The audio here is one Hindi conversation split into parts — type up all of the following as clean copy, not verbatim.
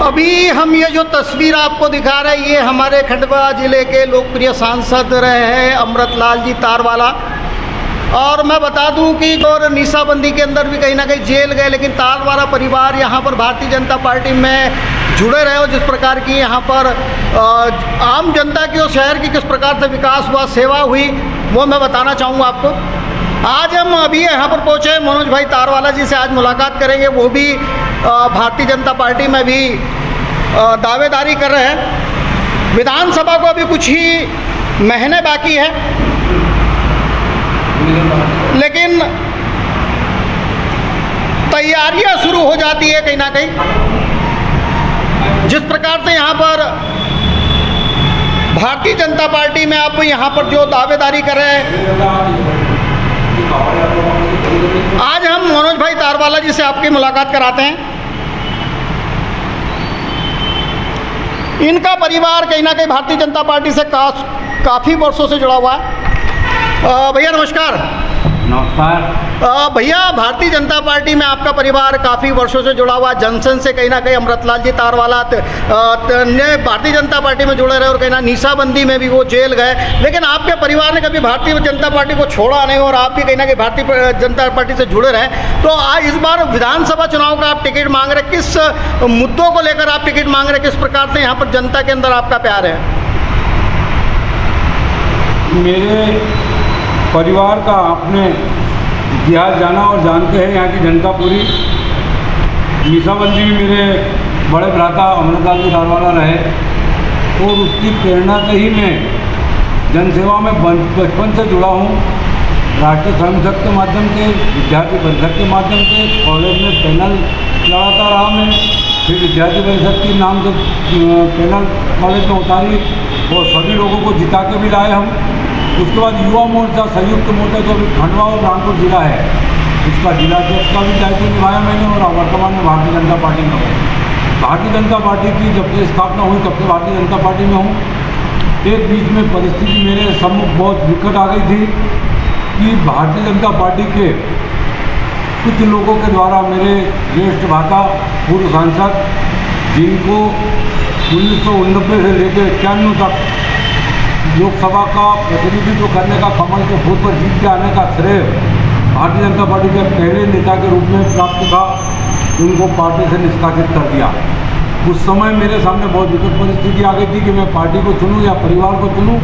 अभी हम ये जो तस्वीर आपको दिखा रहे हैं, ये हमारे खंडवा ज़िले के लोकप्रिय सांसद रहे हैं अमृतलाल जी तारवाला। और मैं बता दूं कि और निशाबंदी के अंदर भी कहीं ना कहीं जेल गए, लेकिन तारवाला परिवार यहाँ पर भारतीय जनता पार्टी में जुड़े रहे हो। जिस प्रकार की यहाँ पर आम जनता की और शहर की किस प्रकार से विकास हुआ, सेवा हुई, वो मैं बताना चाहूँगा आपको। आज हम अभी यहाँ पर पहुँचे मनोज भाई तारवाला जी से आज मुलाकात करेंगे। वो भी भारतीय जनता पार्टी में भी दावेदारी कर रहे हैं। विधानसभा को अभी कुछ ही महीने बाकी है, लेकिन तैयारियां शुरू हो जाती है कहीं ना कहीं। जिस प्रकार से यहाँ पर भारतीय जनता पार्टी में आप यहाँ पर जो दावेदारी कर रहे हैं, आज हम मनोज भाई तारवाला जी से आपकी मुलाकात कराते हैं। इनका परिवार कहीं ना कहीं भारतीय जनता पार्टी से काफ़ी वर्षों से जुड़ा हुआ है। भैया नमस्कार। नमस्कार। भैया, भारतीय जनता पार्टी में आपका परिवार काफ़ी वर्षों से जुड़ा हुआ है। जंक्शन से कहीं ना कहीं अमृतलाल जी तारवाला ने भारतीय जनता पार्टी में जुड़े रहे और कहीं ना निशाबंदी में भी वो जेल गए, लेकिन आपके परिवार ने कभी भारतीय जनता पार्टी को छोड़ा नहीं और आप भी कहीं ना कहीं भारतीय जनता पार्टी से जुड़े रहे। तो आज इस बार विधानसभा चुनाव का आप टिकट मांग रहे, किस मुद्दों को लेकर आप टिकट मांग रहे, किस प्रकार से यहाँ पर जनता के अंदर आपका प्यार है? मेरे परिवार का आपने इतिहास जाना और जानते हैं यहाँ की जनता पूरी। निशाबंदी भी मेरे बड़े भ्राता अमृतलाल जी तारवाला रहे और उसकी प्रेरणा से ही मैं जनसेवा में बचपन से जुड़ा हूँ। राष्ट्रीय स्वयंसेवक के माध्यम से, विद्यार्थी परिषद के माध्यम से, कॉलेज में पैनल लड़ाता रहा मैं। फिर विद्यार्थी परिषद के नाम से पैनल कॉलेज में उतारी और सभी लोगों को जिता के भी लाए हम। उसके बाद युवा मोर्चा, संयुक्त मोर्चा जो अभी खंडवा और रामपुर जिला है, इसका जिलाध्यक्ष का भी दायित्व निभाया मैंने और वर्तमान में भारतीय जनता पार्टी में हूँ। भारतीय जनता पार्टी की जब से स्थापना हुई तब से भारतीय जनता पार्टी में हूँ। एक बीच में परिस्थिति मेरे सम्मुख बहुत विकट आ गई थी कि भारतीय जनता पार्टी के कुछ लोगों के द्वारा मेरे ज्येष्ठ भ्राता पूर्व सांसद, जिनको 1989 से लेकर 91 तक लोकसभा का प्रतिनिधित्व करने का, कमल के फूल पर जीत के आने का श्रेय भारतीय जनता पार्टी के पहले नेता के रूप में प्राप्त था। उनको पार्टी से निष्कासित कर दिया। उस समय मेरे सामने बहुत विकट परिस्थिति आ गई थी कि मैं पार्टी को चुनूं या परिवार को चुनूं।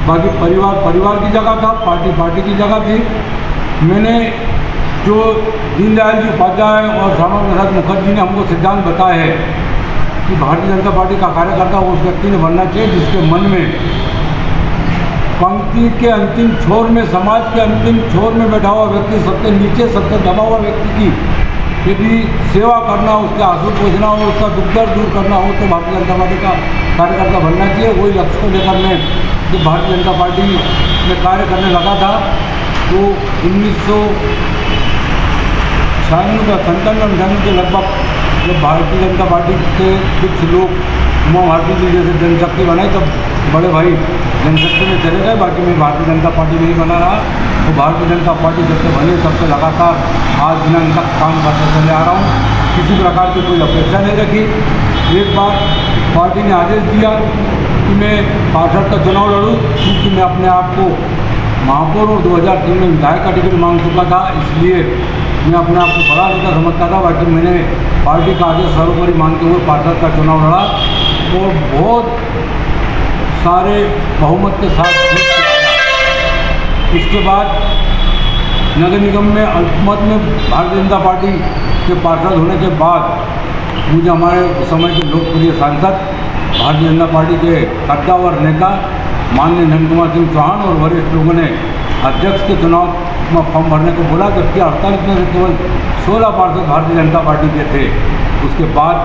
बाकी परिवार की जगह था, पार्टी की जगह थी। मैंने जो दीनदयाल जी उपाध्याय और श्यामा प्रसाद मुखर्जी ने हमको सिद्धांत बताए हैं कि भारतीय जनता पार्टी का कार्यकर्ता उस व्यक्ति ने बनना चाहिए जिसके मन में पंक्ति के अंतिम छोर में, समाज के अंतिम छोर में बैठा हुआ व्यक्ति, सबसे नीचे, सबसे दबा हुआ व्यक्ति की यदि सेवा करना, उसके आंसू पोंछना हो, उसका दुख दर्द दूर करना हो तो भारतीय जनता पार्टी का कार्यकर्ता बनना चाहिए। वही लक्ष्य को लेकर मैं जब भारतीय जनता पार्टी में कार्य करने लगा था तो 1997 के लगभग जब भारतीय जनता पार्टी के कुछ लोग उमा भारती जी जैसे जनशक्ति बनाई, तब बड़े भाई जनशक्ति में चले गए। बाकी मैं भारतीय जनता पार्टी में ही बना रहा। तो भारतीय जनता पार्टी जब से बनी तब से लगातार आज दिनांक तक काम करते चले आ रहा हूँ। किसी प्रकार की कोई अपेक्षा नहीं रखी। एक बार पार्टी ने आदेश दिया कि मैं पार्षद का चुनाव लड़ूँ, क्योंकि मैं अपने आप को महापौर और 2003 में विधायक का टिकट मांग चुका था, इसलिए मैं अपने आप को बड़ा नेता समझता था। बाकी मैंने पार्टी का आदेश सर्वोपरि मानते हुए पार्षद का चुनाव लड़ा और बहुत सारे बहुमत के साथ जीत के आया। उसके बाद नगर निगम में अल्पमत में भारतीय जनता पार्टी के पार्षद होने के बाद मुझे हमारे उस समय के लोकप्रिय सांसद, भारतीय जनता पार्टी के कद्दावर नेता माननीय नंद कुमार सिंह चौहान और वरिष्ठ लोगों ने अध्यक्ष के चुनाव में फॉर्म भरने को बोला, जबकि 48 में से केवल 16 पार्षद भारतीय जनता पार्टी के थे। उसके बाद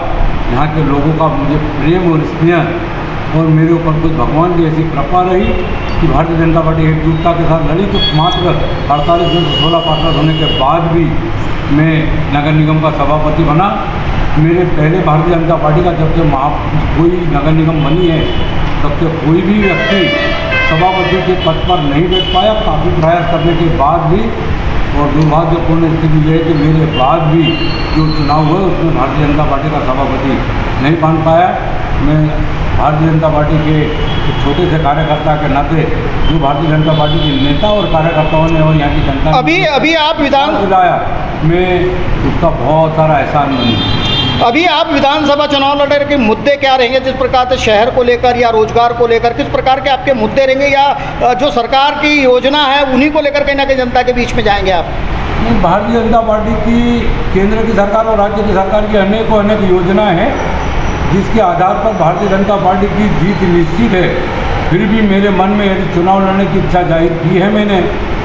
यहाँ के लोगों का मुझे प्रेम और स्नेह और मेरे ऊपर कुछ भगवान की ऐसी कृपा रही कि भारतीय जनता पार्टी एकजुटता के साथ लड़ी। तो मात्र 48 में से 16 पार्षद होने के बाद भी मैं नगर निगम का सभापति बना। मेरे पहले भारतीय जनता पार्टी का जब से कोई नगर निगम बनी है तब से कोई भी व्यक्ति सभापति के पद पर नहीं बैठ पाया। काफ़ी प्रयास करने के बाद भी और दुर्भाग्यपूर्ण स्थिति यह है कि मेरे बाद भी जो चुनाव हुआ उसमें भारतीय जनता पार्टी का सभापति नहीं बांध पाया। मैं भारतीय जनता पार्टी के एक छोटे से कार्यकर्ता के नाते जो भारतीय जनता पार्टी के नेता और कार्यकर्ताओं ने और यहाँ की जनता ने अभी आप दिलाया, मैं उसका बहुत सारा एहसान मानूँ। अभी आप विधानसभा चुनाव लड़ रहे के मुद्दे क्या रहेंगे, जिस प्रकार से शहर को लेकर या रोजगार को लेकर किस प्रकार के आपके मुद्दे रहेंगे, या जो सरकार की योजना है उन्हीं को लेकर कहीं ना कहीं जनता के बीच में जाएंगे आप? भारतीय जनता पार्टी की केंद्र की सरकार और राज्य की सरकार की अनेक योजनाएं हैं जिसके आधार पर भारतीय जनता पार्टी की जीत निश्चित है। फिर भी मेरे मन में यदि चुनाव लड़ने की इच्छा जाहिर की है मैंने,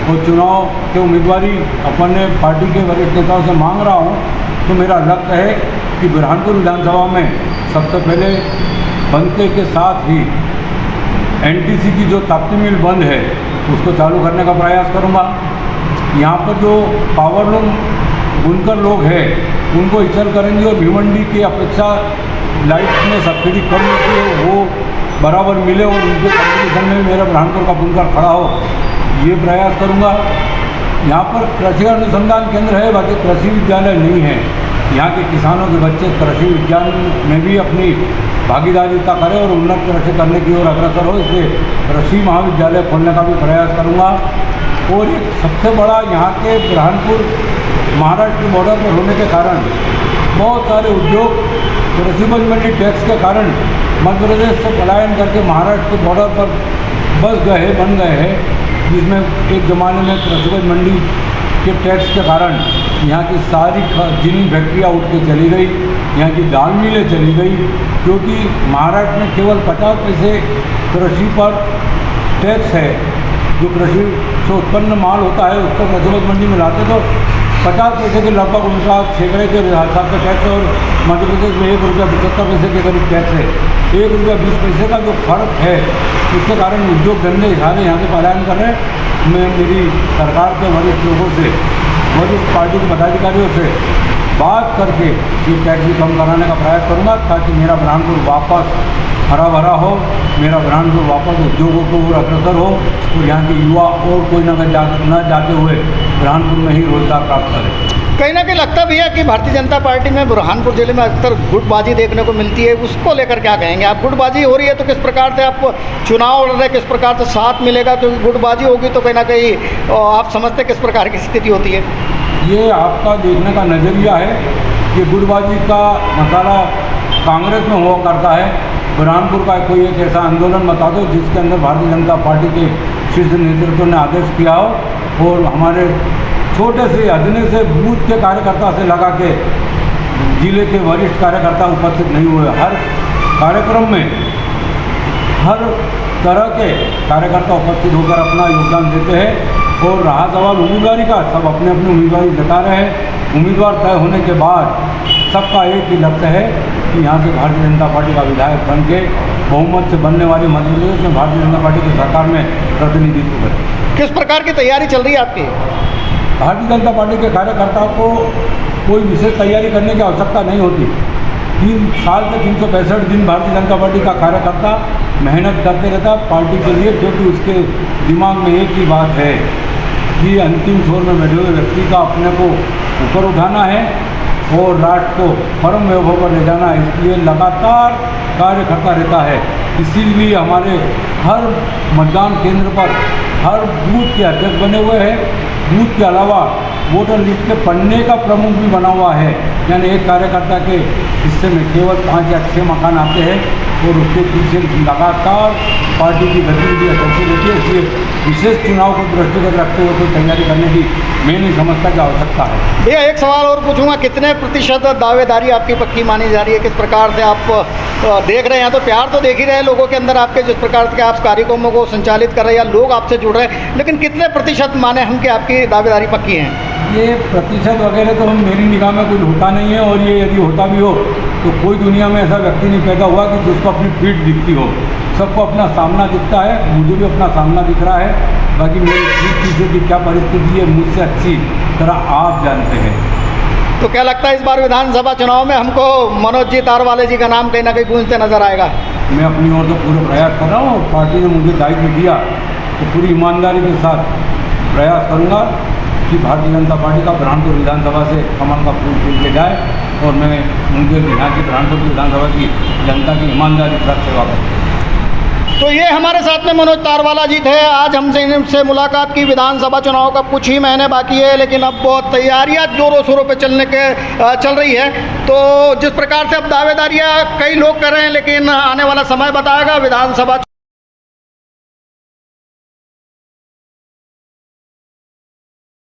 और चुनाव के उम्मीदवारी अपने पार्टी के वरिष्ठ नेताओं से मांग रहा हूँ, तो मेरा लक्ष्य है कि बुरहानपुर विधानसभा में सबसे पहले बनते के साथ ही एनटीसी की जो ताप्ती मिल बंद है उसको चालू करने का प्रयास करूँगा। यहाँ पर जो पावरलूम बुनकर लोग हैं उनको इचल करेंगे और भिवंडी की अपेक्षा लाइट में सब्सिडी कम मिलती है वो बराबर मिले और उनके कंपटीशन में मेरा बुरहानपुर का बुनकर खड़ा हो, ये प्रयास करूँगा। यहाँ पर कृषि अनुसंधान केंद्र है, बाकी कृषि विद्यालय नहीं है। यहाँ के किसानों के बच्चे कृषि विज्ञान में भी अपनी भागीदारिता करें और उन्नत कृषि करने की ओर अग्रसर हो, इसलिए कृषि महाविद्यालय खोलने का भी प्रयास करूँगा। और एक सबसे बड़ा यहाँ के बुरहानपुर महाराष्ट्र के बॉर्डर पर होने के कारण बहुत सारे उद्योग कृषि उपज मंडी टैक्स के कारण मध्य प्रदेश से पलायन करके महाराष्ट्र के बॉर्डर पर बन गए हैं, जिसमें एक ज़माने में कृषि उपज मंडी के टैक्स के कारण यहाँ की सारी चीनी फैक्ट्रियाँ उठ के चली गई, यहाँ की दाल मिलें चली गई, क्योंकि महाराष्ट्र में केवल 50 पैसे कृषि पर टैक्स है। जो कृषि से उत्पन्न माल होता है उसको कृषि उपज मंडी में लाते तो 50 पैसे के लगभग उनका सैकड़े के हिसाब से टैक्स, और मध्य प्रदेश में 1 रुपया 75 पैसे के करीब टैक्स है। 1 रुपया 20 पैसे का जो फर्क है उसके कारण उद्योग धंधे सारे यहाँ से पलायन कर रहे हैं। मैं मेरी सरकार के वरिष्ठ लोगों से, वरिष्ठ पार्टी के पदाधिकारियों से बात करके ये टैक्स भी कम कराने का प्रयास करूँगा, ताकि मेरा बुरहानपुर वापस हरा भरा हो, मेरा बुरहानपुर वापस उद्योगों को और अग्रसर हो और यहाँ के युवा और कोई न जाते हुए बुरहानपुर में ही रोजगार प्राप्त करें। कहीं ना कहीं लगता भी है कि भारतीय जनता पार्टी में बुरहानपुर जिले में अक्सर गुटबाजी देखने को मिलती है, उसको लेकर क्या कहेंगे आप? गुटबाजी हो रही है तो किस प्रकार से आप चुनाव लड़ रहे, किस प्रकार से साथ मिलेगा? क्योंकि गुटबाजी होगी तो कहीं ना कहीं आप समझते किस प्रकार की स्थिति होती है? ये आपका देखने का नज़रिया है कि गुटबाजी का मसाला कांग्रेस में हुआ करता है। बुरहानपुर का कोई एक ऐसा आंदोलन बता दो जिसके अंदर भारतीय जनता पार्टी के शीर्ष नेतृत्व ने आदेश किया हो और हमारे छोटे से अदने से बूथ के कार्यकर्ता से लगा के जिले के वरिष्ठ कार्यकर्ता उपस्थित नहीं हुए। हर कार्यक्रम में हर तरह के कार्यकर्ता उपस्थित होकर अपना योगदान देते हैं, और रहा सवाल उम्मीदवारी का, सब अपने अपनी उम्मीदवारी जता रहे हैं। उम्मीदवार तय होने के बाद सबका एक ही लक्ष्य है कि यहाँ से भारतीय जनता पार्टी का विधायक बन के बहुमत से बनने वाली मध्य प्रदेश में भारतीय जनता पार्टी की सरकार में प्रतिनिधित्व करें। किस प्रकार की तैयारी चल रही है आपकी? भारतीय जनता पार्टी के कार्यकर्ताओं को कोई विशेष तैयारी करने की आवश्यकता नहीं होती। 3 साल के 365 दिन भारतीय जनता पार्टी का कार्यकर्ता मेहनत करते रहता पार्टी के लिए, क्योंकि उसके दिमाग में एक ही बात है कि अंतिम छोर में बैठे हुए व्यक्ति का अपने को ऊपर उठाना है और राष्ट्र को परम वैभव पर ले जाना है। इसलिए लगातार कार्य करता रहता है। इसीलिए हमारे हर मतदान केंद्र पर हर बूथ के अध्यक्ष बने हुए हैं। बूथ के अलावा वोटर लिस्ट के पन्ने का प्रमुख भी बना हुआ है, यानी एक कार्यकर्ता के हिस्से में केवल 5 या 6 मकान आते हैं और उसके पीछे लगातार पार्टी की गतिविधियाँ चलती रहती है। इसलिए विशेष चुनाव को दृष्टिगत रखते हुए कोई तैयारी करने की मैं नहीं समझता कि आवश्यकता है। भैया एक सवाल और पूछूंगा, कितने प्रतिशत दावेदारी आपकी पक्की मानी जा रही है? किस प्रकार से आप देख रहे हैं? तो प्यार तो देख ही रहे हैं लोगों के अंदर आपके, जिस प्रकार के आप कार्यक्रमों को संचालित कर रहे हैं या लोग आपसे जुड़ रहे हैं, लेकिन कितने प्रतिशत माने हम कि आपकी दावेदारी पक्की है? ये प्रतिशत वगैरह तो मेरी निगाह में कुछ होता नहीं है, और ये यदि होता भी हो तो कोई दुनिया में ऐसा व्यक्ति नहीं पैदा हुआ कि जिसको अपनी पीठ दिखती हो। सबको अपना सामना दिखता है, मुझे भी अपना सामना दिख रहा है। बाकी मेरी पीठ पीछे की क्या परिस्थिति है मुझसे अच्छी तरह आप जानते हैं। तो क्या लगता है इस बार विधानसभा चुनाव में हमको मनोज जी तारवाले जी का नाम कहीं ना कहीं गूंजते नजर आएगा? मैं अपनी ओर से पूरे प्रयास कर रहा हूँ, और पार्टी ने मुझे दायित्व दिया तो पूरी ईमानदारी के साथ प्रयास करूँगा कि भारतीय जनता पार्टी का बुरहानपुर विधानसभा से कमल का फूल खिल के जाए और मैं उनके यहाँ की बुरहानपुर विधानसभा की जनता की ईमानदारी के साथ सेवा करूँ। तो ये हमारे साथ में मनोज तारवाला जी थे। आज हमसे इनसे मुलाकात की। विधानसभा चुनाव का कुछ ही महीने बाकी है, लेकिन अब बहुत तैयारियां जोरों शोरों पे चल रही है। तो जिस प्रकार से अब दावेदारियां कई लोग कर रहे हैं, लेकिन आने वाला समय बताएगा। विधानसभा